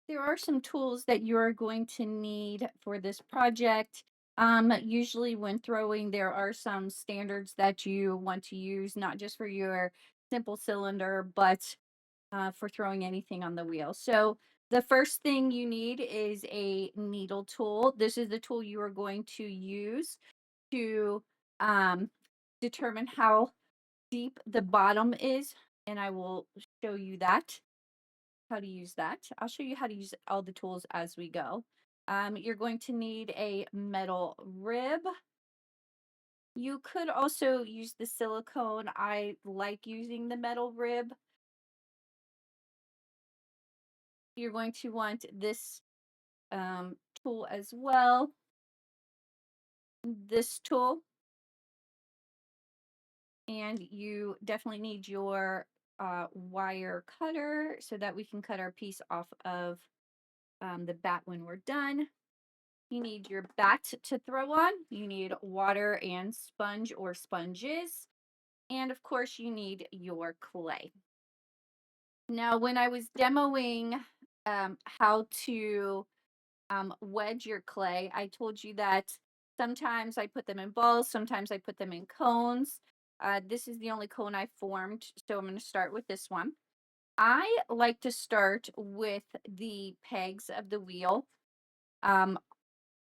There are some tools that you're going to need for this project. Usually, when throwing, there are some standards that you want to use, not just for your simple cylinder, but for throwing anything on the wheel. So, the first thing you need is a needle tool. This is the tool you are going to use to um, determine how deep the bottom is, and I will show you that how to use that. I'll show you how to use all the tools as we go. You're going to need a metal rib. You could also use the silicone. I like using the metal rib. You're going to want this tool as well. This tool, and you definitely need your wire cutter so that we can cut our piece off of the bat when we're done. You need your bat to throw on. You need water and sponge or sponges. And of course, you need your clay. Now, when I was demoing how to wedge your clay, I told you that sometimes I put them in balls, sometimes I put them in cones. This is the only cone I formed, so I'm going to start with this one. I like to start with the pegs of the wheel. Um,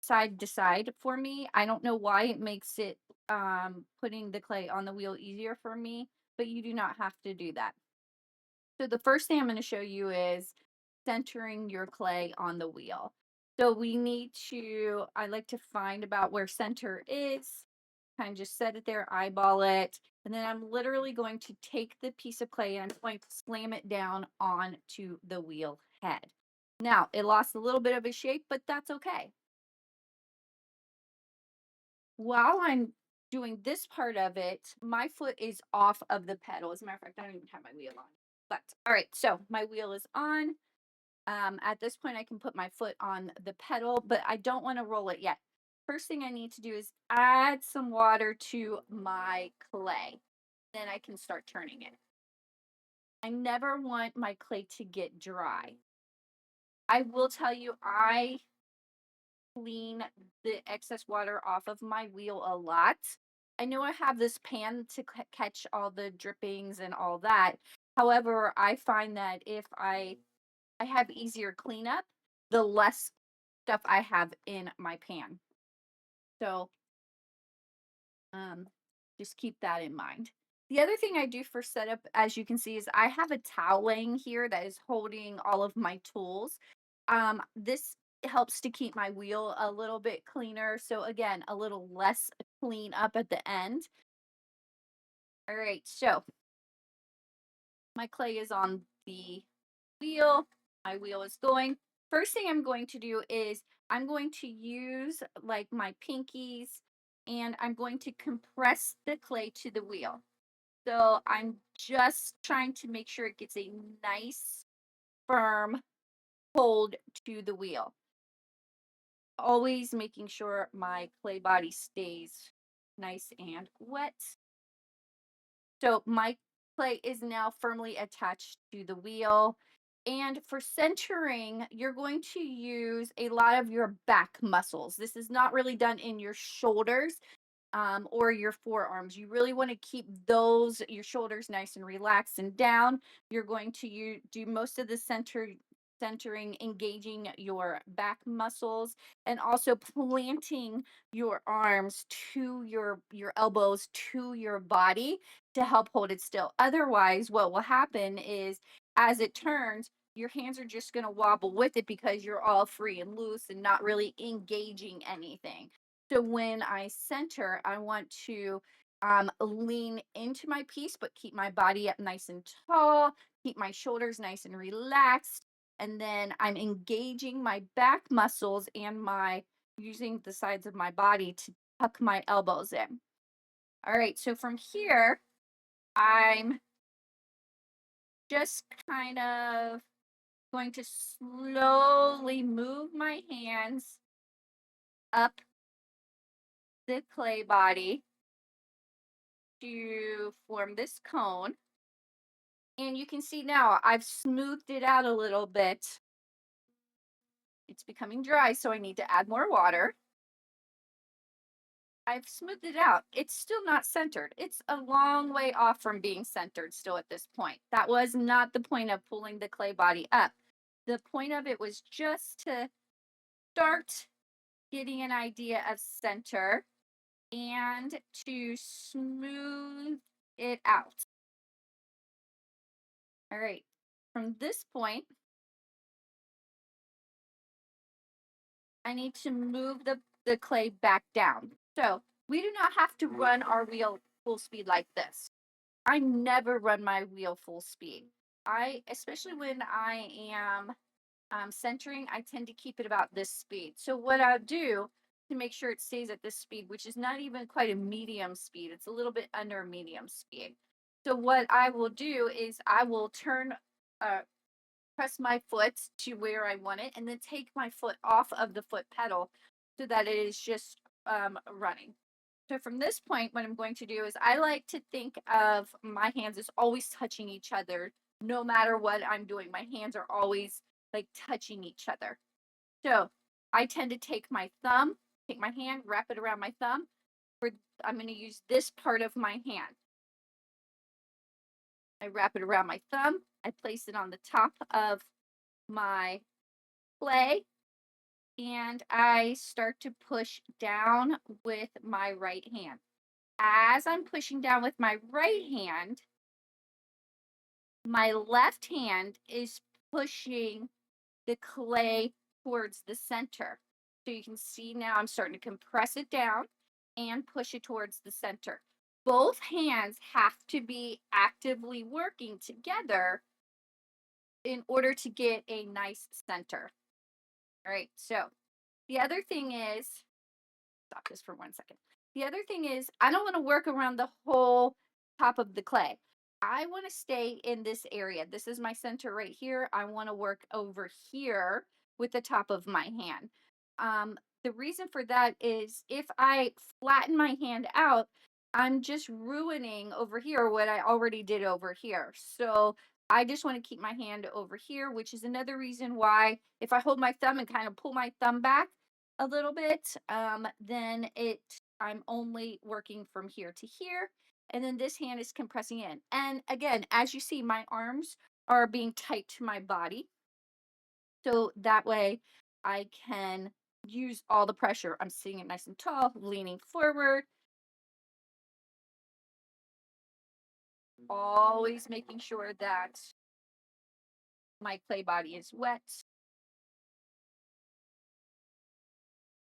Side to side for me. I don't know why it makes it putting the clay on the wheel easier for me, but you do not have to do that. So the first thing I'm going to show you is centering your clay on the wheel. So we need to, I like to find about where center is, kind of just set it there, eyeball it, and then I'm literally going to take the piece of clay and I'm going to slam it down onto the wheel head. Now, it lost a little bit of a shape, but that's okay. While I'm doing this part of it, my foot is off of the pedal. As a matter of fact, I don't even have my wheel on. But all right, so my wheel is on. At this point, I can put my foot on the pedal, but I don't want to roll it yet. First thing I need to do is add some water to my clay. Then I can start turning it. I never want my clay to get dry. I will tell you, I clean the excess water off of my wheel a lot. I know I have this pan to catch all the drippings and all that. However, I find that if I have easier cleanup, the less stuff I have in my pan. So, um, just keep that in mind. The other thing I do for setup, as you can see, is I have a towel laying here that is holding all of my tools. This helps to keep my wheel a little bit cleaner. So again, a little less clean up at the end. All right, so my clay is on the wheel. My wheel is going. First thing I'm going to do is I'm going to use like my pinkies and I'm going to compress the clay to the wheel. So I'm just trying to make sure it gets a nice, firm hold to the wheel. Always making sure my clay body stays nice and wet. So my clay is now firmly attached to the wheel. And for centering, you're going to use a lot of your back muscles. This is not really done in your shoulders or your forearms. You really want to keep your shoulders nice and relaxed and down. You're going to do most of the centering, engaging your back muscles, and also planting your arms to your elbows to your body to help hold it still. Otherwise, what will happen is as it turns, your hands are just going to wobble with it because you're all free and loose and not really engaging anything. So when I center, I want to lean into my piece, but keep my body up nice and tall, keep my shoulders nice and relaxed. And then I'm engaging my back muscles and using the sides of my body to tuck my elbows in. All right, so from here, I'm just kind of going to slowly move my hands up the clay body to form this cone. And you can see now I've smoothed it out a little bit It's becoming dry, so I need to add more water. I've smoothed it out. It's still not centered. It's a long way off from being centered still at this point. That was not the point of pulling the clay body up. The point of it was just to start getting an idea of center and to smooth it out. All right. From this point, I need to move the clay back down. So we do not have to run our wheel full speed like this. I never run my wheel full speed. Especially when I am centering, I tend to keep it about this speed. So what I'll do to make sure it stays at this speed, which is not even quite a medium speed, it's a little bit under medium speed. So what I will do is I will uh, press my foot to where I want it, and then take my foot off of the foot pedal so that it is just running. So from this point, what I'm going to do is I like to think of my hands as always touching each other, no matter what I'm doing. My hands are always like touching each other. So I tend to take my hand, wrap it around my thumb. For I'm going to use this part of my hand. I wrap it around my thumb. I place it on the top of my clay, and I start to push down with my right hand. As I'm pushing down with my right hand, my left hand is pushing the clay towards the center. So you can see now I'm starting to compress it down and push it towards the center. Both hands have to be actively working together in order to get a nice center. All right, so the other thing is, stop this for 1 second. The other thing is, I don't want to work around the whole top of the clay. I want to stay in this area. This is my center right here. I want to work over here with the top of my hand. The reason for that is if I flatten my hand out, I'm just ruining over here what I already did over here. So I just want to keep my hand over here, which is another reason why if I hold my thumb and kind of pull my thumb back a little bit, then I'm only working from here to here. And then this hand is compressing in. And again, as you see, my arms are being tight to my body. So that way I can use all the pressure. I'm sitting it nice and tall, leaning forward, always making sure that my clay body is wet.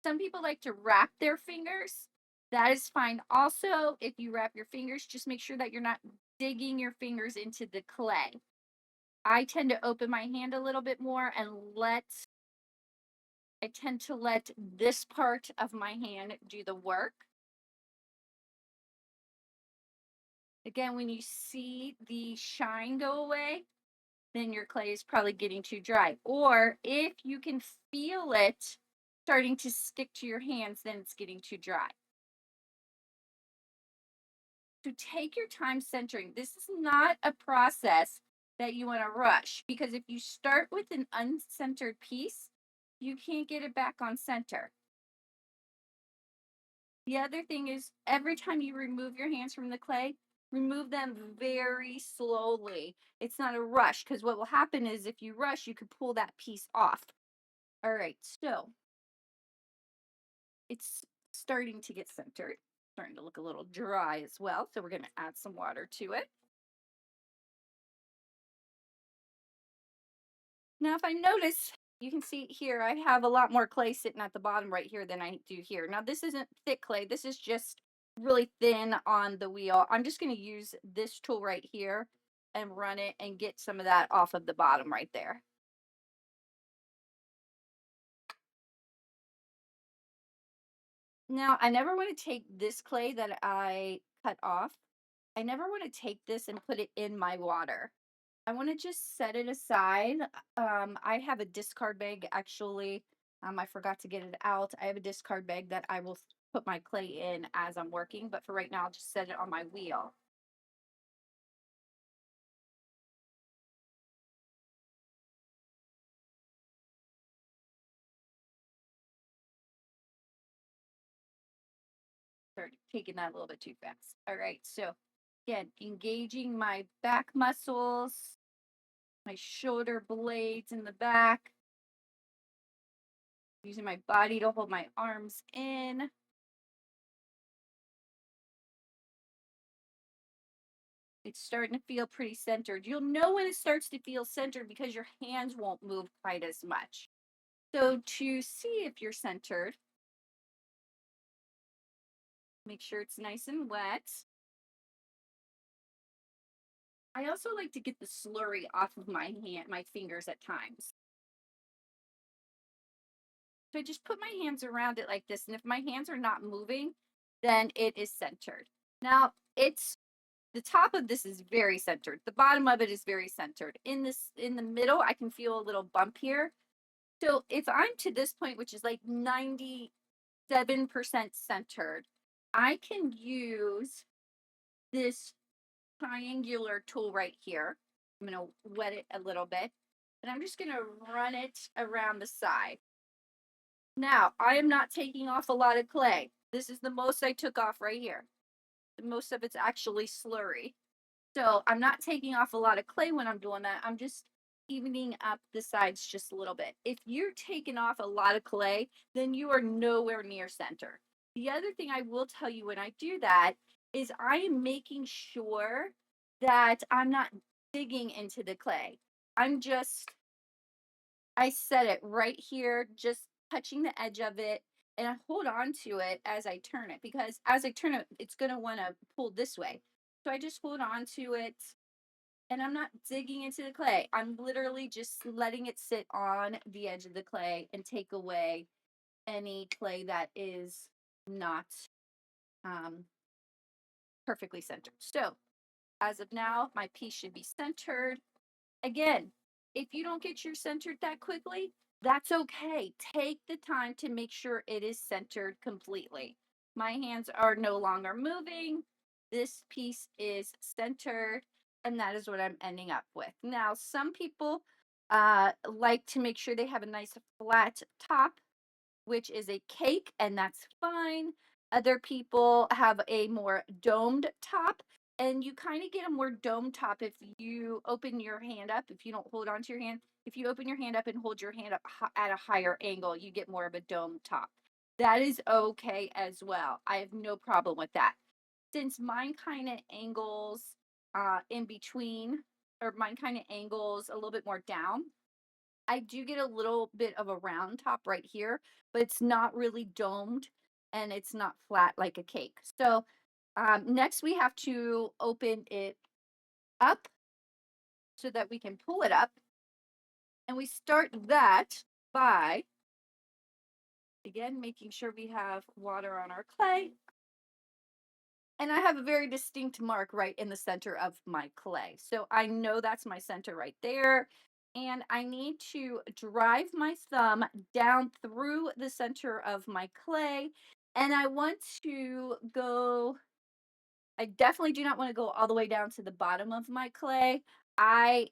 Some people like to wrap their fingers. That is fine. Also, if you wrap your fingers, just make sure that you're not digging your fingers into the clay. I tend to open my hand a little bit more and I tend to let this part of my hand do the work. Again, when you see the shine go away, then your clay is probably getting too dry. Or if you can feel it starting to stick to your hands, then it's getting too dry. So take your time centering. This is not a process that you want to rush, because if you start with an uncentered piece, you can't get it back on center. The other thing is every time you remove your hands from the clay, remove them very slowly. It's not a rush, because what will happen is if you rush, you could pull that piece off. All right, so it's starting to get centered, starting to look a little dry as well. So we're going to add some water to it. Now, if I notice, you can see here, I have a lot more clay sitting at the bottom right here than I do here. Now, this isn't thick clay. This is just really thin on the wheel. I'm just going to use this tool right here and run it and get some of that off of the bottom right there. Now, I never want to take this clay that I cut off. I never want to take this and put it in my water. I want to just set it aside. I have a discard bag actually. I forgot to get it out. I have a discard bag that I will put my clay in as I'm working, but for right now, I'll just set it on my wheel. Sorry, taking that a little bit too fast. All right, so again, engaging my back muscles, my shoulder blades in the back, using my body to hold my arms in. It's starting to feel pretty centered. You'll know when it starts to feel centered because your hands won't move quite as much. So to see if you're centered, make sure it's nice and wet. I also like to get the slurry off of my fingers at times. So I just put my hands around it like this, and if my hands are not moving, then it is centered. Now, it's the top of this is very centered. The bottom of it is very centered. In the middle, I can feel a little bump here. So if I'm to this point, which is like 97% centered, I can use this triangular tool right here. I'm going to wet it a little bit, and I'm just going to run it around the side. Now, I am not taking off a lot of clay. This is the most I took off right here. Most of it's actually slurry. So I'm not taking off a lot of clay when I'm doing that. I'm just evening up the sides just a little bit. If you're taking off a lot of clay, then you are nowhere near center. The other thing I will tell you when I do that is I am making sure that I'm not digging into the clay. I set it right here, just touching the edge of it, and I hold on to it as I turn it because as I turn it, it's going to want to pull this way. So I just hold on to it and I'm not digging into the clay. I'm literally just letting it sit on the edge of the clay and take away any clay that is not um, perfectly centered. So as of now, my piece should be centered. Again, if you don't get your centered that quickly, that's okay. Take the time to make sure it is centered completely. My hands are no longer moving. This piece is centered, and that is what I'm ending up with. Now, some people like to make sure they have a nice flat top, which is a cake, and that's fine. Other people have a more domed top, and you kind of get a more domed top if you open your hand up. If you don't hold on to your hand, if you open your hand up and hold your hand up at a higher angle, you get more of a domed top. That is okay as well. I have no problem with that. Since mine kind of angles in between, or mine kind of angles a little bit more down, I do get a little bit of a round top right here, but it's not really domed and it's not flat like a cake. So next we have to open it up so that we can pull it up. And we start that by, again, making sure we have water on our clay. And I have a very distinct mark right in the center of my clay. So I know that's my center right there. And I need to drive my thumb down through the center of my clay. And I want to go, I definitely do not want to go all the way down to the bottom of my clay. I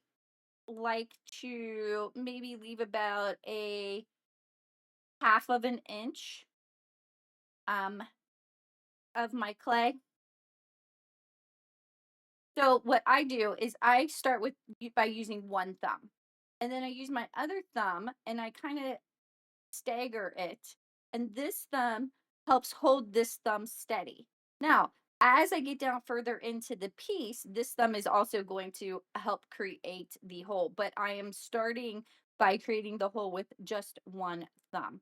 like to maybe leave about a half of an inch um, of my clay. So what I do is I start with by using one thumb. And then I use my other thumb and I kind of stagger it. And this thumb helps hold this thumb steady. Now, as I get down further into the piece, this thumb is also going to help create the hole. But I am starting by creating the hole with just one thumb.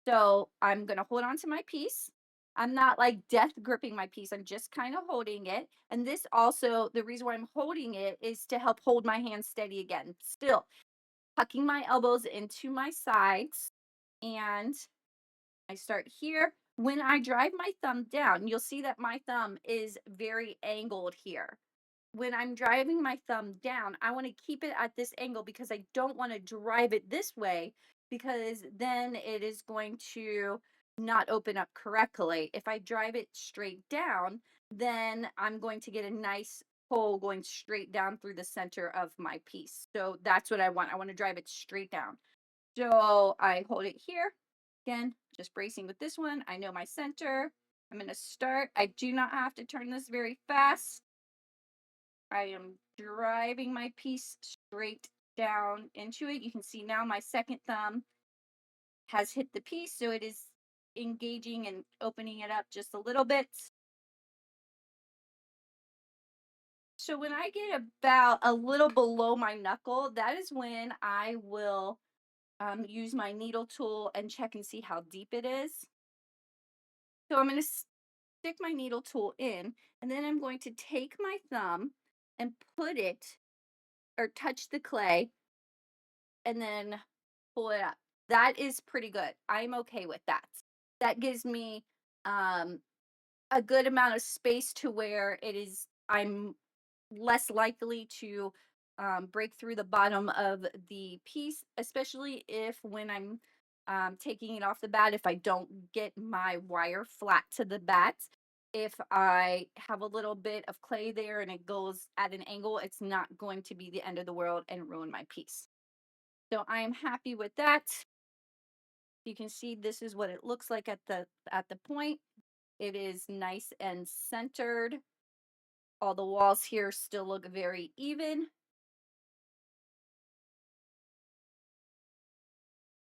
So I'm going to hold on to my piece. I'm not like death gripping my piece. I'm just kind of holding it. And this also, the reason why I'm holding it is to help hold my hand steady again. Still tucking my elbows into my sides. And I start here. When I drive my thumb down, you'll see that my thumb is very angled here. When I'm driving my thumb down, I want to keep it at this angle because I don't want to drive it this way because then it is going to not open up correctly. If I drive it straight down, then I'm going to get a nice hole going straight down through the center of my piece. So that's what I want. I want to drive it straight down. So I hold it here. Again, just bracing with this one. I know my center. I'm going to start. I do not have to turn this very fast. I am driving my piece straight down into it. You can see now my second thumb has hit the piece, so it is engaging and opening it up just a little bit. So when I get about a little below my knuckle, that is when I will use my needle tool and check and see how deep it is. So I'm going to stick my needle tool in, and then I'm going to take my thumb and put it or touch the clay and then pull it up. That is pretty good. I'm okay with that. That gives me um, a good amount of space to where I'm less likely to break through the bottom of the piece, especially if when I'm taking it off the bat, if I don't get my wire flat to the bat. If I have a little bit of clay there and it goes at an angle, it's not going to be the end of the world and ruin my piece. So I am happy with that. You can see this is what it looks like at the point. It is nice and centered. All the walls here still look very even.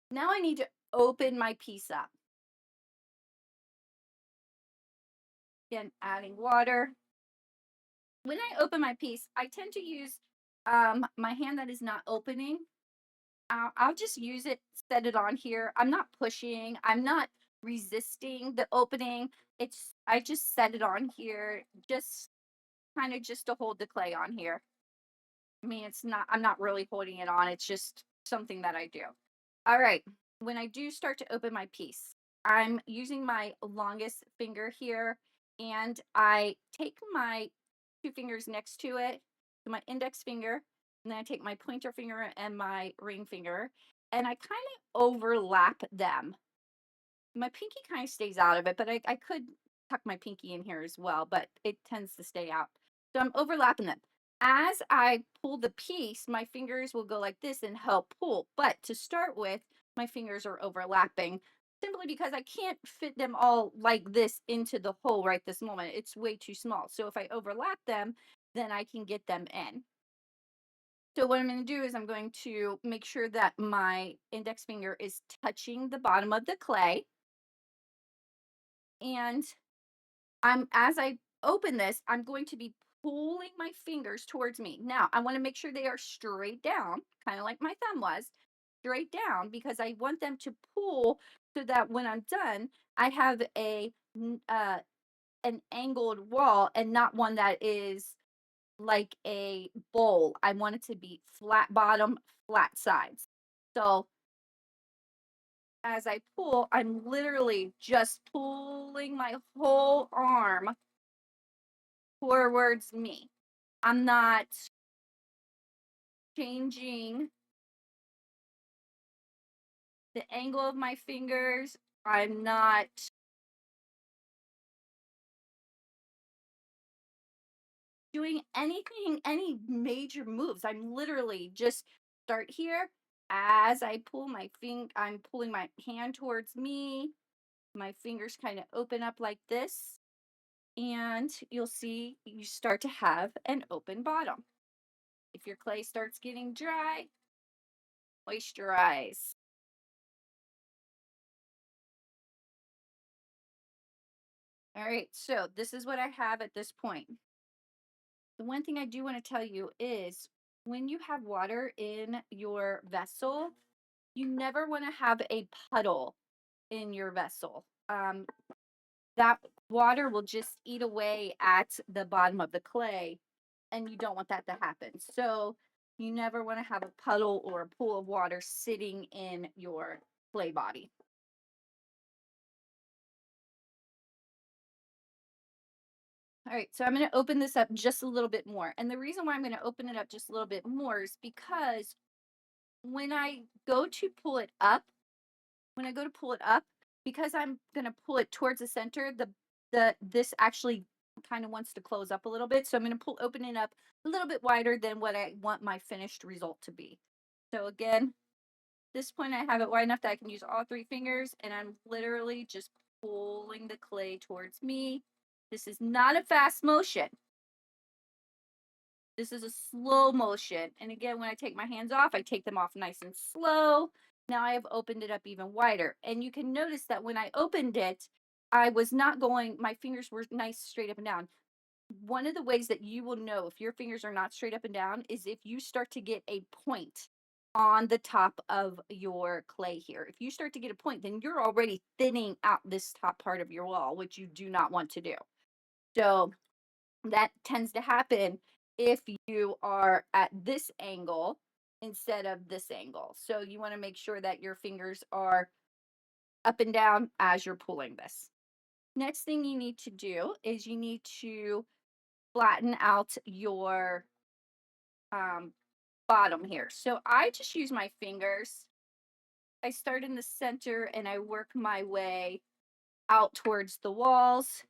Now I need to open my piece up. Again, adding water. When I open my piece, I tend to use my hand that is not opening. I'll just use it, set it on here. I'm not pushing. I'm not resisting the opening. I just set it on here, just kind of just to hold the clay on here. I mean, I'm not really holding it on. It's just something that I do. All right. When I do start to open my piece, I'm using my longest finger here and I take my two fingers next to it, so my index finger, and then I take my pointer finger and my ring finger and I kind of overlap them. My pinky kind of stays out of it, but I could tuck my pinky in here as well, but it tends to stay out. So I'm overlapping them. As I pull the piece, my fingers will go like this and help pull. But to start with, my fingers are overlapping simply because I can't fit them all like this into the hole right this moment. It's way too small. So if I overlap them, then I can get them in. So what I'm going to do is I'm going to make sure that my index finger is touching the bottom of the clay. And as I open this, I'm going to be pulling my fingers towards me. Now, I want to make sure they are straight down, kind of like my thumb was, straight down, because I want them to pull so that when I'm done, I have an angled wall and not one that is like a bowl. I want it to be flat bottom, flat sides. So as I pull, I'm literally just pulling my whole arm towards me. I'm not changing the angle of my fingers. I'm not doing anything, any major moves. I'm literally just start here. As I pull I'm pulling my hand towards me. My fingers kind of open up like this. And you'll see you start to have an open bottom. If your clay starts getting dry, moisturize. All right, so this is what I have at this point. The one thing I do want to tell you is when you have water in your vessel, you never want to have a puddle in your vessel. That water will just eat away at the bottom of the clay, and you don't want that to happen. So you never want to have a puddle or a pool of water sitting in your clay body. All right, so I'm going to open this up just a little bit more. And the reason why I'm going to open it up just a little bit more is because when I go to pull it up, when I go to pull it up, because I'm going to pull it towards the center, this actually kind of wants to close up a little bit. So I'm going to open it up a little bit wider than what I want my finished result to be. So again, this point I have it wide enough that I can use all three fingers and I'm literally just pulling the clay towards me. This is not a fast motion. This is a slow motion. And again, when I take my hands off, I take them off nice and slow. Now I have opened it up even wider. And you can notice that when I opened it, I was not going, my fingers were nice straight up and down. One of the ways that you will know if your fingers are not straight up and down is if you start to get a point on the top of your clay here. If you start to get a point, then you're already thinning out this top part of your wall, which you do not want to do. So that tends to happen if you are at this angle instead of this angle. So you want to make sure that your fingers are up and down as you're pulling this. Next thing you need to do is you need to flatten out your um, bottom here. So I just use my fingers. I start in the center and I work my way out towards the walls.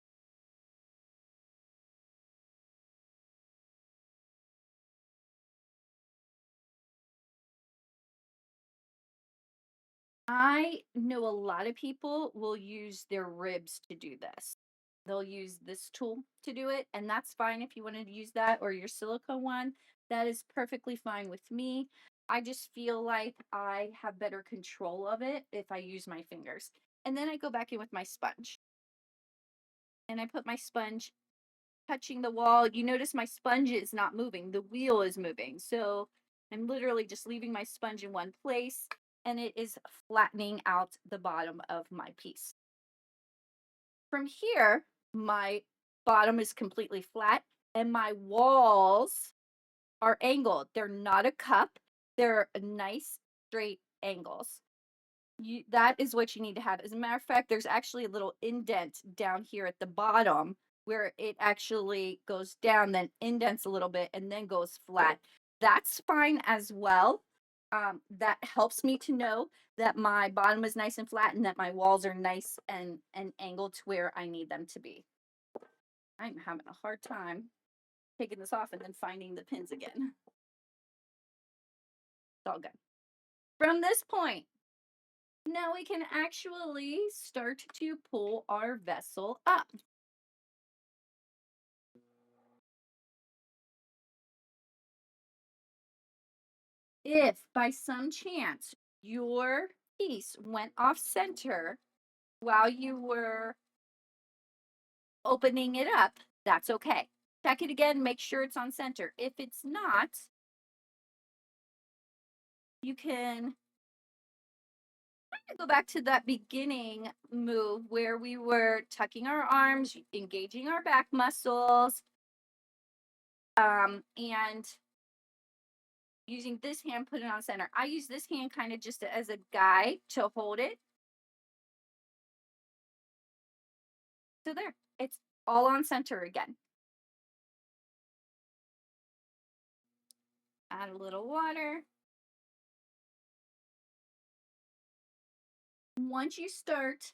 I know a lot of people will use their ribs to do this. They'll use this tool to do it, and that's fine if you wanted to use that or your silicone one. That is perfectly fine with me. I just feel like I have better control of it if I use my fingers. And then I go back in with my sponge and I put my sponge touching the wall. You notice my sponge is not moving, the wheel is moving. So I'm literally just leaving my sponge in one place and it is flattening out the bottom of my piece. From here, my bottom is completely flat and my walls are angled. They're not a cup, they're nice straight angles. That is what you need to have. As a matter of fact, there's actually a little indent down here at the bottom where it actually goes down, then indents a little bit, and then goes flat. That's fine as well. That helps me to know that my bottom is nice and flat and that my walls are nice and angled to where I need them to be. I'm having a hard time taking this off and then finding the pins again. It's all good. From this point, now we can actually start to pull our vessel up. If by some chance your piece went off center while you were opening it up, that's okay. Check it again, make sure it's on center. If it's not, you can go back to that beginning move where we were tucking our arms, engaging our back muscles, and using this hand, put it on center. I use this hand kind of just as a guide to hold it. So there, it's all on center again. Add a little water. Once you start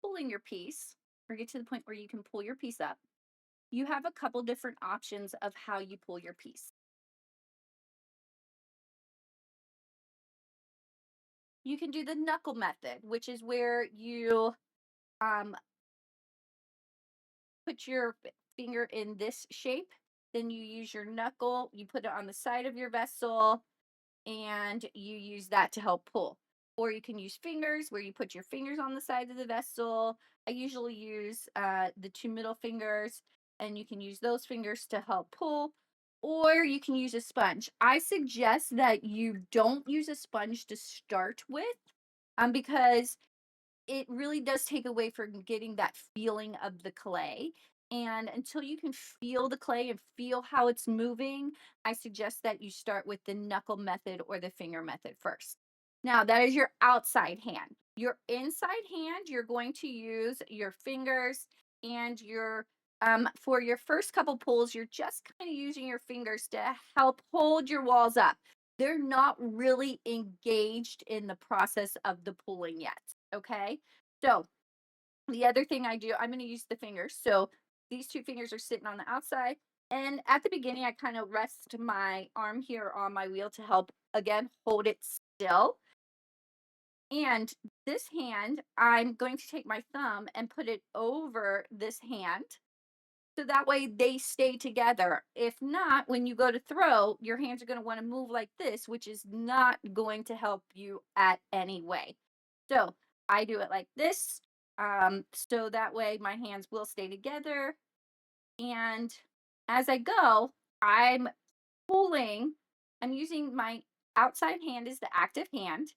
pulling your piece, or get to the point where you can pull your piece up, you have a couple different options of how you pull your piece. You can do the knuckle method, which is where you um, put your finger in this shape. Then you use your knuckle, you put it on the side of your vessel, and you use that to help pull. Or you can use fingers where you put your fingers on the side of the vessel. I usually use the two middle fingers, and you can use those fingers to help pull. Or you can use a sponge. I suggest that you don't use a sponge to start with because it really does take away from getting that feeling of the clay. And until you can feel the clay and feel how it's moving, I suggest that you start with the knuckle method or the finger method first. Now, that is your outside hand. Your inside hand, you're going to use your fingers and your for your first couple pulls, you're just kind of using your fingers to help hold your walls up. They're not really engaged in the process of the pulling yet. Okay. So the other thing I do, I'm going to use the fingers. So these two fingers are sitting on the outside. And at the beginning, I kind of rest my arm here on my wheel to help, again, hold it still. And this hand, I'm going to take my thumb and put it over this hand. So that way they stay together. If not, when you go to throw, your hands are going to want to move like this, which is not going to help you at any way. So I do it like this. So that way my hands will stay together. And as I go, I'm pulling, I'm using my outside hand as the active hand,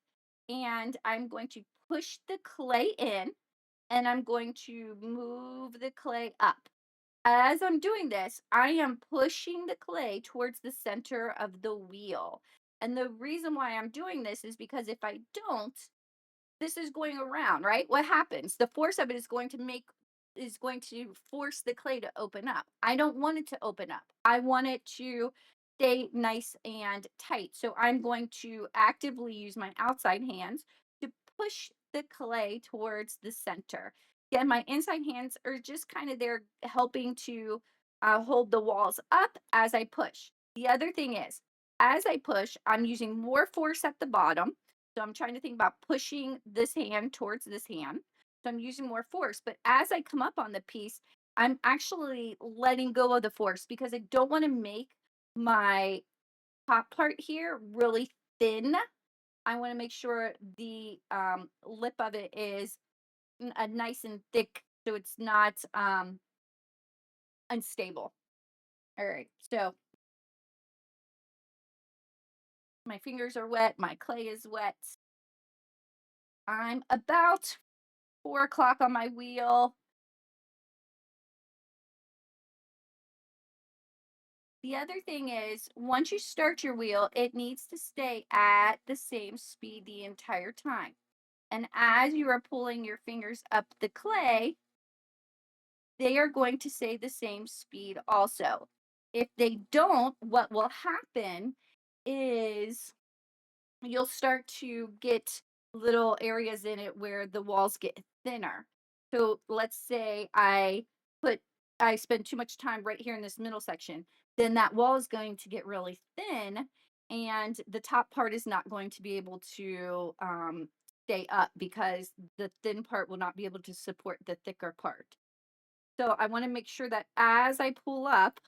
and I'm going to push the clay in and I'm going to move the clay up. As I'm doing this, I am pushing the clay towards the center of the wheel. And the reason why I'm doing this is because if I don't, this is going around, right? What happens? The force of it is going to force the clay to open up. I don't want it to open up. I want it to stay nice and tight. So I'm going to actively use my outside hands to push the clay towards the center. Again, my inside hands are just kind of there helping to hold the walls up as I push. The other thing is, as I push, I'm using more force at the bottom, so I'm trying to think about pushing this hand towards this hand. So I'm using more force. But as I come up on the piece, I'm actually letting go of the force because I don't want to make my top part here really thin. I want to make sure the lip of it is nice and thick so it's not unstable. All right. So my fingers are wet. My clay is wet. I'm about 4 o'clock on my wheel. The other thing is, once you start your wheel, it needs to stay at the same speed the entire time. And as you are pulling your fingers up the clay, they are going to stay the same speed also. If they don't, what will happen is you'll start to get little areas in it where the walls get thinner. So let's say put I spend too much time right here in this middle section, then that wall is going to get really thin and the top part is not going to be able to stay up because the thin part will not be able to support the thicker part. So I want to make sure that as I pull up,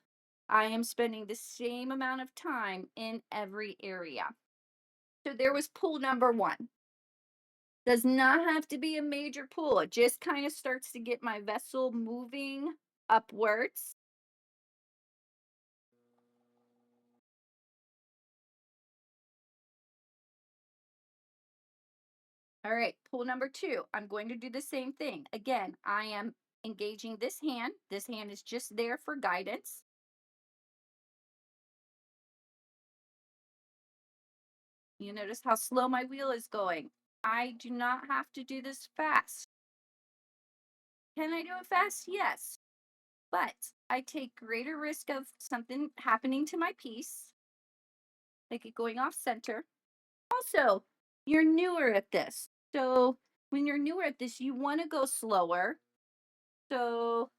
I am spending the same amount of time in every area. So there was pool number one. Does not have to be a major pool. It just kind of starts to get my vessel moving upwards. All right, pool number two. I'm going to do the same thing. Again, I am engaging this hand. This hand is just there for guidance. You notice how slow my wheel is going. I do not have to do this fast. Can I do it fast? Yes. But I take greater risk of something happening to my piece, like it going off center. Also, you're newer at this. So when you're newer at this, you want to go slower. So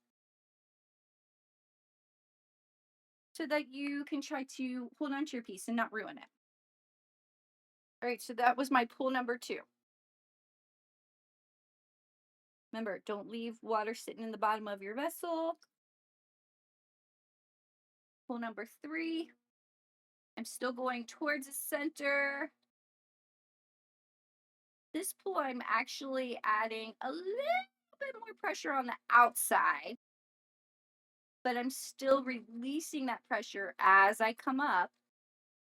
so that you can try to hold on to your piece and not ruin it. All right, so that was my pool number two. Remember, don't leave water sitting in the bottom of your vessel. Pool number three. I'm still going towards the center. This pool, I'm actually adding a little bit more pressure on the outside, but I'm still releasing that pressure as I come up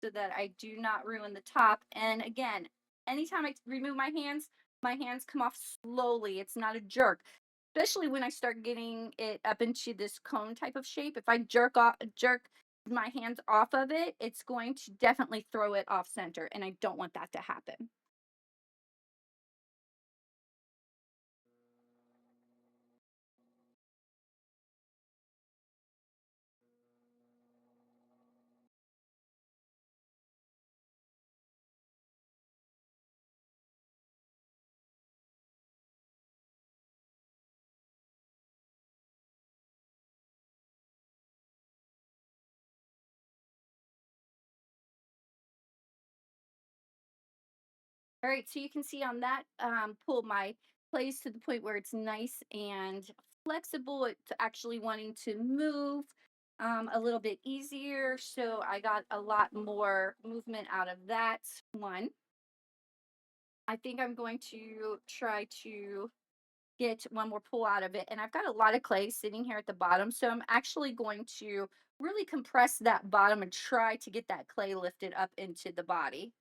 so that I do not ruin the top. And again, anytime I remove my hands come off slowly. It's not a jerk. Especially when I start getting it up into this cone type of shape. If I jerk my hands off of it, it's going to definitely throw it off center. And I don't want that to happen. All right, so you can see on that pull, my plays to the point where it's nice and flexible. It's actually wanting to move a little bit easier. So I got a lot more movement out of that one. I think I'm going to try to get one more pull out of it. And I've got a lot of clay sitting here at the bottom. So I'm actually going to really compress that bottom and try to get that clay lifted up into the body.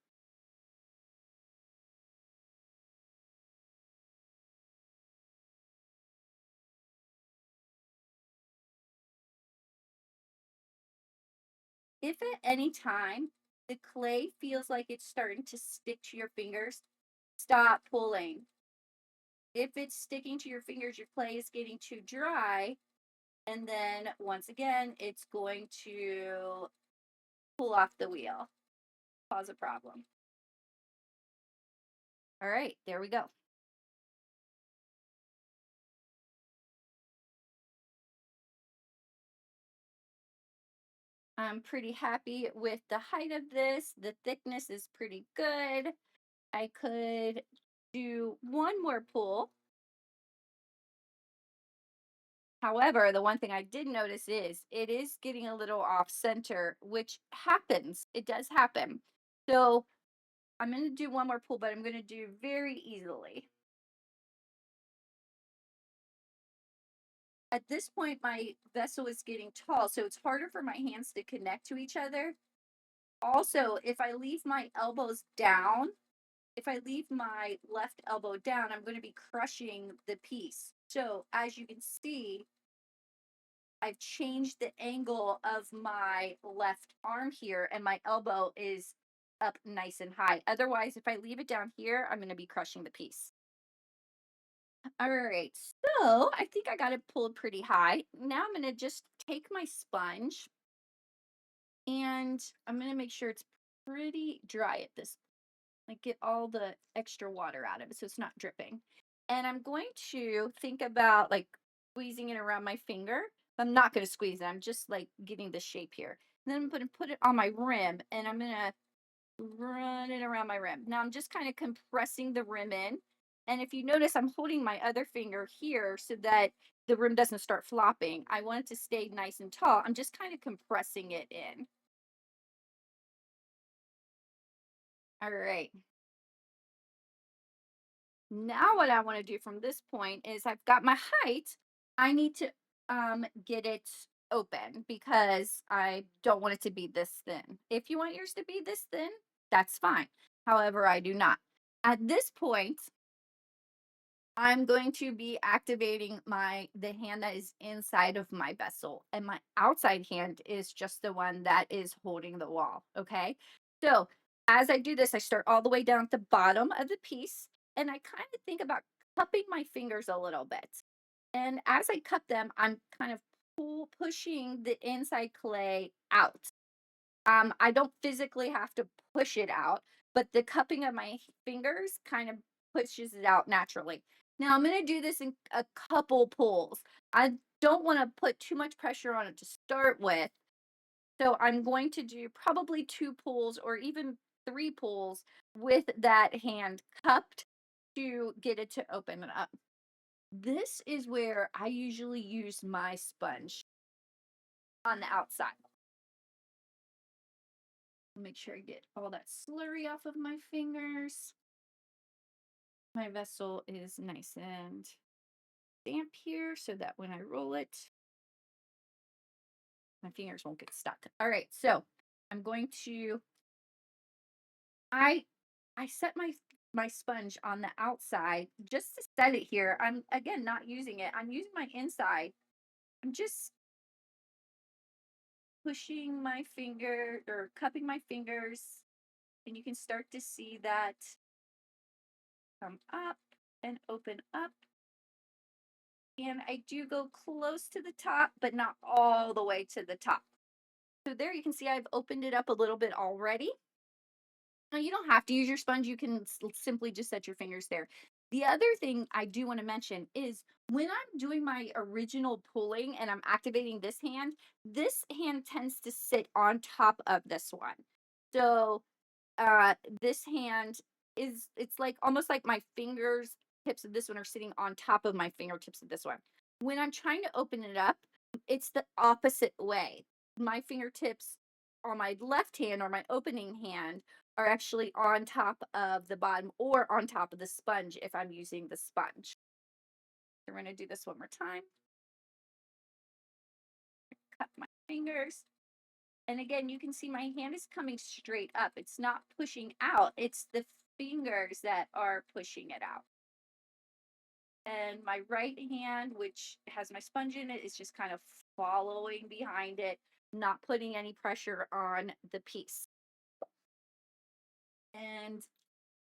If at any time the clay feels like it's starting to stick to your fingers, stop pulling. If it's sticking to your fingers, your clay is getting too dry. And then once again, it's going to pull off the wheel, cause a problem. All right, there we go. I'm pretty happy with the height of this. The thickness is pretty good. I could do one more pull. However, the one thing I did notice is it is getting a little off center, which happens. It does happen. So I'm going to do one more pull, but I'm going to do very easily. At this point, my vessel is getting tall, so it's harder for my hands to connect to each other. Also, if I leave my elbows down, if I leave my left elbow down, I'm going to be crushing the piece. So as you can see, I've changed the angle of my left arm here, and my elbow is up nice and high. Otherwise, if I leave it down here, I'm going to be crushing the piece. All right, so I think I got it pulled pretty high. Now I'm going to just take my sponge and I'm going to make sure it's pretty dry at this, like get all the extra water out of it so it's not dripping. And I'm going to think about like squeezing it around my finger. I'm not going to squeeze it. I'm just like getting the shape here. And then I'm going to put it on my rim and I'm going to run it around my rim. Now I'm just kind of compressing the rim in. And if you notice, I'm holding my other finger here so that the rim doesn't start flopping. I want it to stay nice and tall. I'm just kind of compressing it in. All right. Now what I want to do from this point is I've got my height. I need to get it open because I don't want it to be this thin. If you want yours to be this thin, that's fine. However, I do not. At this point, I'm going to be activating the hand that is inside of my vessel, and my outside hand is just the one that is holding the wall. Okay. So as I do this, I start all the way down at the bottom of the piece, and I kind of think about cupping my fingers a little bit. And as I cup them, I'm kind of pushing the inside clay out. I don't physically have to push it out, but the cupping of my fingers kind of pushes it out naturally. Now I'm going to do this in a couple pulls. I don't want to put too much pressure on it to start with. So I'm going to do probably two pulls or even three pulls with that hand cupped to get it to open it up. This is where I usually use my sponge on the outside. Make sure I get all that slurry off of my fingers. My vessel is nice and damp here so that when I roll it, my fingers won't get stuck. All right, so I'm going to I I set my sponge on the outside just to set it here. I'm again not using it. I'm using my inside. I'm just pushing my finger or cupping my fingers, and you can start to see that come up and open up. And I do go close to the top, but not all the way to the top. So there you can see I've opened it up a little bit already. Now you don't have to use your sponge. You can simply just set your fingers there. The other thing I do want to mention is when I'm doing my original pulling and I'm activating this hand tends to sit on top of this one. So this hand it's like almost like my fingers tips of this one are sitting on top of my fingertips of this one. When I'm trying to open it up, it's the opposite way. My fingertips on my left hand or my opening hand are actually on top of the bottom or on top of the sponge if I'm using the sponge. So we're going to do this one more time. Cut my fingers. And again, you can see my hand is coming straight up. It's not pushing out. It's the fingers that are pushing it out. And my right hand, which has my sponge in it, is just kind of following behind it, not putting any pressure on the piece. And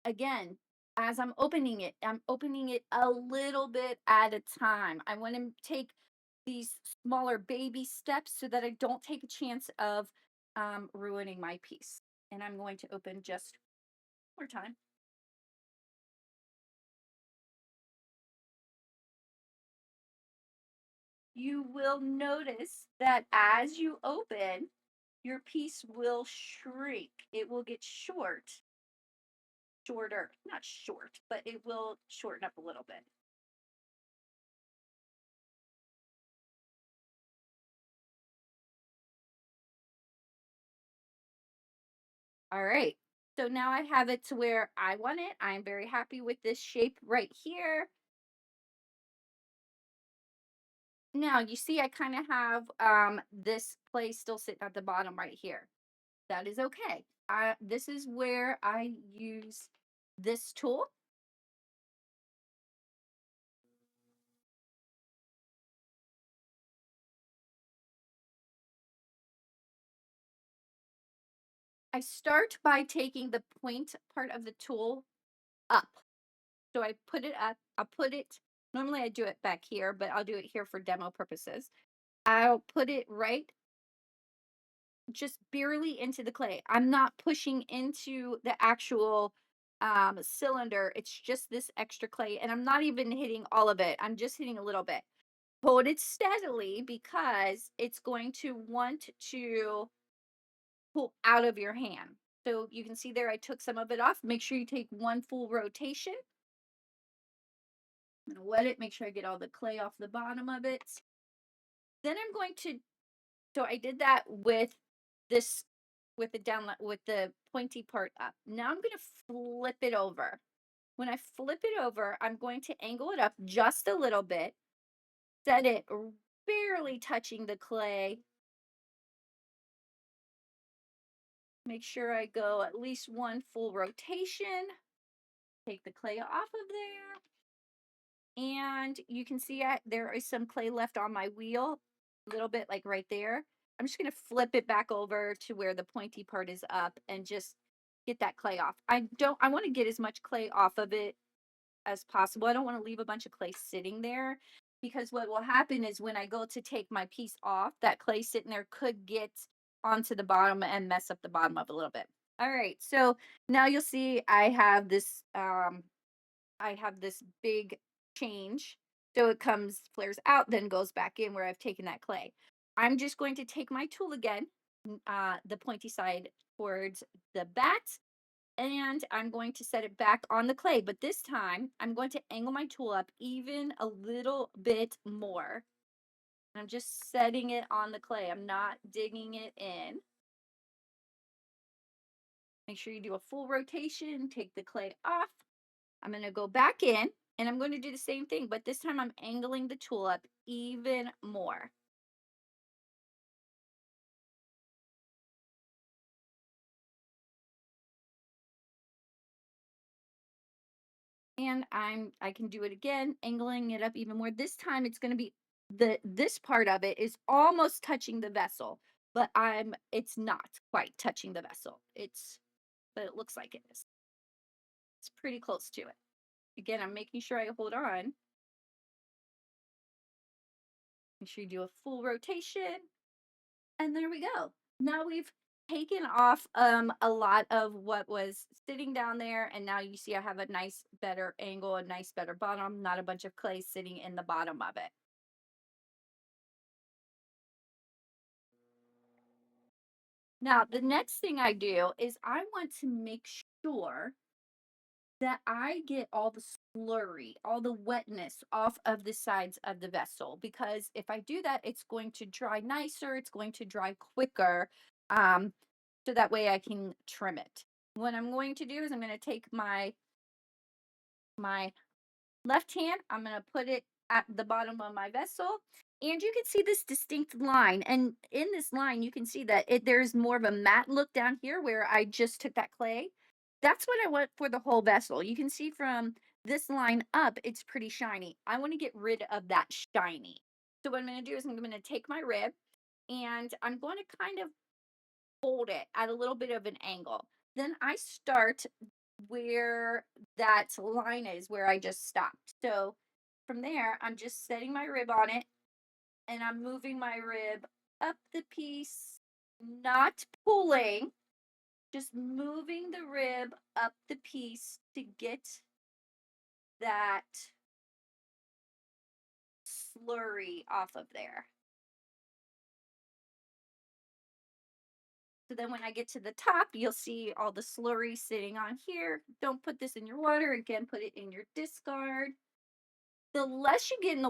again, as I'm opening it a little bit at a time. I want to take these smaller baby steps so that I don't take a chance of ruining my piece. And I'm going to open just one more time. You will notice that as you open, your piece will shrink. It will get shorter, not short, but it will shorten up a little bit. All right. So now I have it to where I want it. I'm very happy with this shape right here. Now you see I kind of have this clay still sitting at the bottom right here. That is okay. This is where I use this tool. I start by taking the point part of the tool up. So I put it up. I'll put it, normally I do it back here, but I'll do it here for demo purposes. I'll put it right just barely into the clay. I'm not pushing into the actual cylinder. It's just this extra clay, and I'm not even hitting all of it. I'm just hitting a little bit. Hold it steadily because it's going to want to pull out of your hand. So you can see there, I took some of it off. Make sure you take one full rotation. I'm going to wet it, make sure I get all the clay off the bottom of it. Then I'm going to, so I did that with this, with the down, with the pointy part up. Now I'm going to flip it over. When I flip it over, I'm going to angle it up just a little bit, set it barely touching the clay. Make sure I go at least one full rotation. Take the clay off of there. And you can see there is some clay left on my wheel, a little bit like right there. I'm just going to flip it back over to where the pointy part is up and just get that clay off. I want to get as much clay off of it as possible. I don't want to leave a bunch of clay sitting there because what will happen is when I go to take my piece off, that clay sitting there could get onto the bottom and mess up the bottom of it a little bit. All right, so now you'll see I have this big change. So it comes, flares out, then goes back in where I've taken that clay. I'm just going to take my tool again, the pointy side towards the bat, and I'm going to set it back on the clay. But this time, I'm going to angle my tool up even a little bit more. I'm just setting it on the clay. I'm not digging it in. Make sure you do a full rotation, take the clay off. I'm going to go back in and I'm going to do the same thing, but this time I'm angling the tool up even more. And I can do it again, angling it up even more. This time it's going to be this part of it is almost touching the vessel, but it's not quite touching the vessel. But it looks like it is. It's pretty close to it. Again, I'm making sure I hold on. Make sure you do a full rotation. And there we go. Now we've taken off a lot of what was sitting down there, and now you see I have a nice better angle, a nice better bottom, not a bunch of clay sitting in the bottom of it. Now the next thing I do is I want to make sure that I get all the slurry, all the wetness off of the sides of the vessel. Because if I do that, it's going to dry nicer, it's going to dry quicker. Um, so that way I can trim it. What I'm going to do is I'm going to take my left hand, I'm going to put it at the bottom of my vessel. And you can see this distinct line. And in this line, you can see that there's more of a matte look down here where I just took that clay. That's what I want for the whole vessel. You can see from this line up, it's pretty shiny. I want to get rid of that shiny. So what I'm going to do is I'm going to take my rib and I'm going to kind of fold it at a little bit of an angle. Then I start where that line is where I just stopped. So from there, I'm just setting my rib on it and I'm moving my rib up the piece, not pulling, just moving the rib up the piece to get that slurry off of there. So then when I get to the top, you'll see all the slurry sitting on here. Don't put this in your water. Again, put it in your discard. The less you get in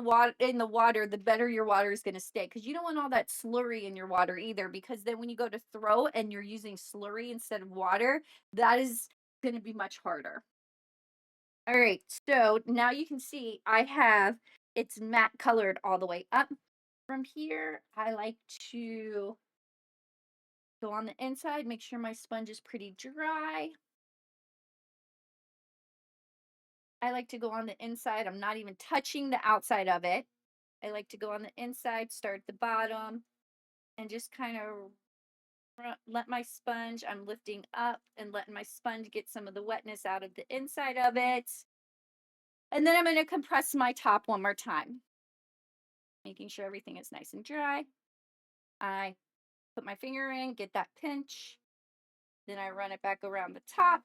the water, the better your water is going to stay because you don't want all that slurry in your water either because then when you go to throw and you're using slurry instead of water, that is going to be much harder. All right, so now you can see I have it's matte colored all the way up. From here, I like to go on the inside, make sure my sponge is pretty dry. I like to go on the inside. I'm not even touching the outside of it. I like to go on the inside, start the bottom, and just kind of let my sponge, I'm lifting up and letting my sponge get some of the wetness out of the inside of it. And then I'm going to compress my top one more time, making sure everything is nice and dry. I put my finger in, get that pinch. Then I run it back around the top.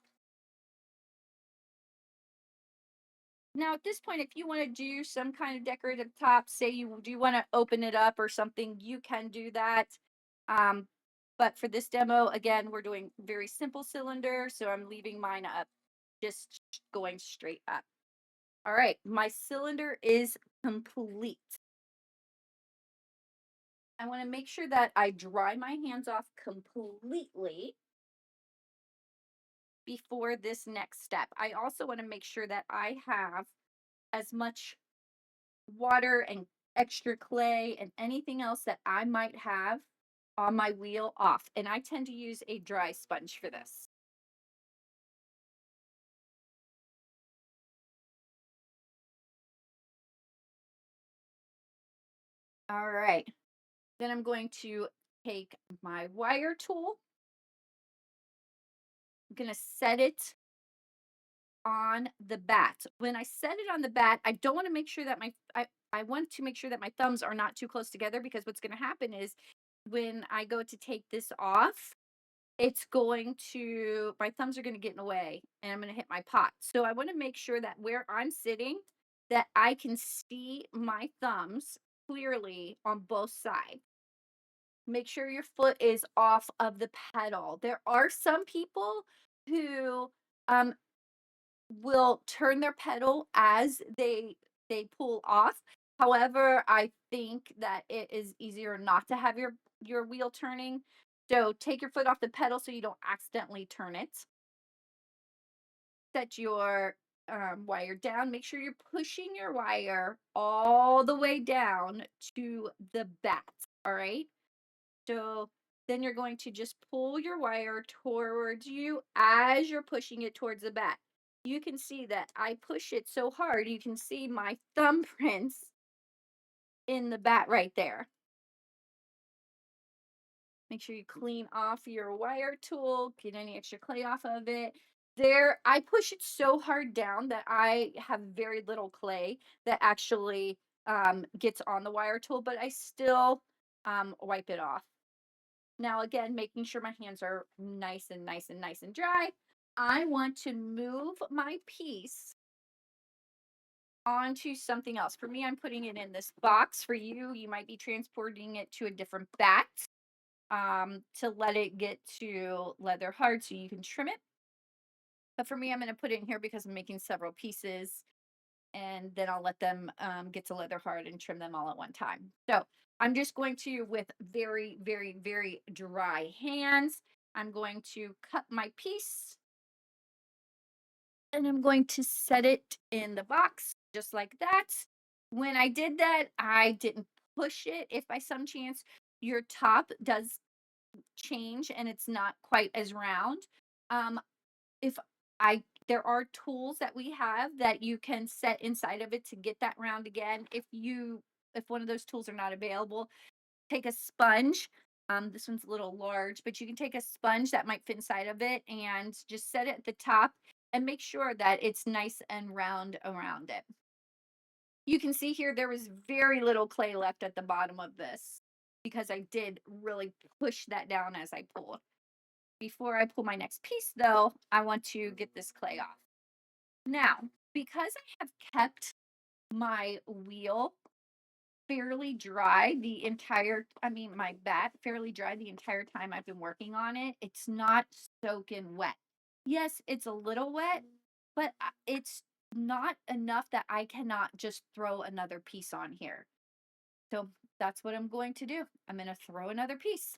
Now, at this point, if you want to do some kind of decorative top, say you do want to open it up or something, you can do that. Um, but for this demo, again, we're doing very simple cylinder, so I'm leaving mine up, just going straight up. All right, my cylinder is complete. I want to make sure that I dry my hands off completely before this next step. I also want to make sure that I have as much water and extra clay and anything else that I might have on my wheel off. And I tend to use a dry sponge for this. All right. Then I'm going to take my wire tool. I'm going to set it on the bat. When I set it on the bat, I don't want to make sure that I want to make sure that my thumbs are not too close together because what's going to happen is when I go to take this off, it's going to my thumbs are going to get in the way and I'm going to hit my pot. So I want to make sure that where I'm sitting that I can see my thumbs clearly on both sides. Make sure your foot is off of the pedal. There are some people who um will turn their pedal as they pull off. However, I think that it is easier not to have your wheel turning. So take your foot off the pedal so you don't accidentally turn it. Set your wire down. Make sure you're pushing your wire all the way down to the bat. All right. So then you're going to just pull your wire towards you as you're pushing it towards the bat. You can see that I push it so hard, you can see my thumbprints in the bat right there. Make sure you clean off your wire tool, get any extra clay off of it. There, I push it so hard down that I have very little clay that actually gets on the wire tool, but I still wipe it off. Now, again, making sure my hands are nice and nice and nice and dry. I want to move my piece onto something else. For me, I'm putting it in this box. For you, you might be transporting it to a different bat to let it get to leather hard so you can trim it. But for me, I'm going to put it in here because I'm making several pieces, and then I'll let them get to leather hard and trim them all at one time. So I'm just going to, with very, very, very dry hands, I'm going to cut my piece and I'm going to set it in the box just like that. When I did that, I didn't push it. If by some chance your top does change and it's not quite as round, um, if I there are tools that we have that you can set inside of it to get that round again. If one of those tools are not available, take a sponge. This one's a little large, but you can take a sponge that might fit inside of it and just set it at the top and make sure that it's nice and round around it. You can see here there was very little clay left at the bottom of this because I did really push that down as I pulled. Before I pull my next piece, though, I want to get this clay off. Now, because I have kept my wheel fairly dry the entire I mean, my bat fairly dry the entire time I've been working on it, it's not soaking wet. Yes, it's a little wet, but it's not enough that I cannot just throw another piece on here. So that's what I'm going to do. I'm going to throw another piece.